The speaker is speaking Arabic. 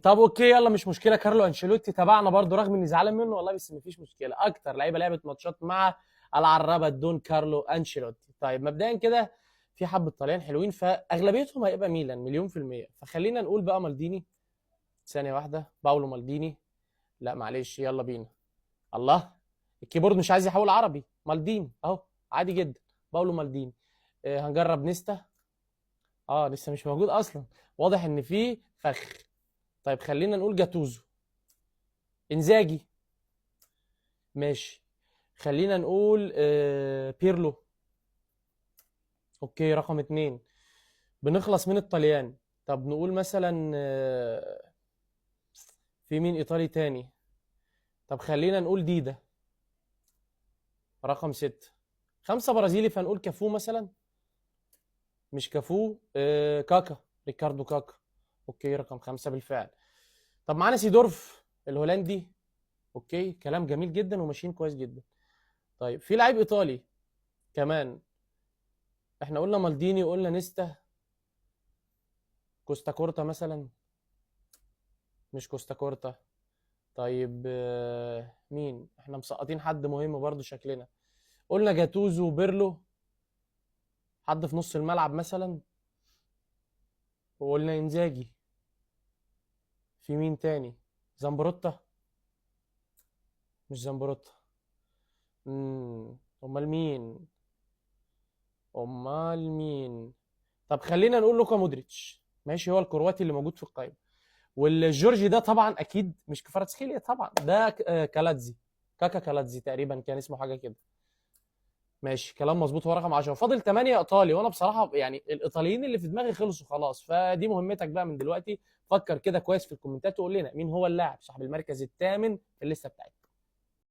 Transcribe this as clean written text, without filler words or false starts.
طب اوكي، يلا مش مشكله. كارلو انشيلوتي تبعنا برضو رغم اني زعلان منه والله، بس مفيش مشكله. اكتر لعيبه لعبت ماتشات مع العربه دون كارلو انشيلوتي. طيب مبدئيا كده في حبه طليان حلوين، فاغلبيتهم هيبقى ميلان مليون في الميه. فخلينا نقول بقى مالديني. ثانيه واحده، باولو مالديني. لا معلش، يلا بينا. الله، الكيبورد مش عايز يحول عربي. مالديني اهو، عادي جدا. باولو مالديني. هنجرب نيستا. لسه مش موجود اصلا. واضح ان في فخ. طيب خلينا نقول جاتوزو. انزاجي. ماشي. خلينا نقول بيرلو. اوكي، رقم اتنين. بنخلص من الطليان. طب نقول مثلا في مين ايطالي تاني؟ طب خلينا نقول ديدا. رقم ستة. خمسة برازيلي، فنقول كافو مثلا. مش كافو، كاكا. ريكاردو كاكا. اوكي، رقم خمسة بالفعل. طب معانا سيدورف الهولندي. اوكي، كلام جميل جدا وماشيين كويس جدا. طيب في لعيب ايطالي كمان. احنا قلنا مالديني وقلنا نيستا. كوستا كورتا مثلا. مش كوستا كورتا. طيب مين احنا مسقطين؟ حد مهم برضو شكلنا. قلنا جاتوزو وبيرلو. حد في نص الملعب مثلا. وقلنا انزاجي. في مين تاني؟ زامبروتا. مش زامبروتا. امال مين؟ امال مين؟ طب خلينا نقول لوكا مودريتش. ماشي، هو الكرواتي اللي موجود في القائمه. والجورجي ده طبعا اكيد مش كفاراتسخيليا طبعا، ده كالاتزي. كاكا كالاتزي تقريبا كان اسمه حاجه كده. ماشي، كلام مظبوط. هو رقم 10. فاضل 8 ايطالي، وانا بصراحه يعني الايطاليين اللي في دماغي خلصوا خلاص. فدي مهمتك بقى من دلوقتي. فكر كده كويس في الكومنتات وقول لنا مين هو اللاعب صاحب المركز الثامن في الليسته بتاعتنا.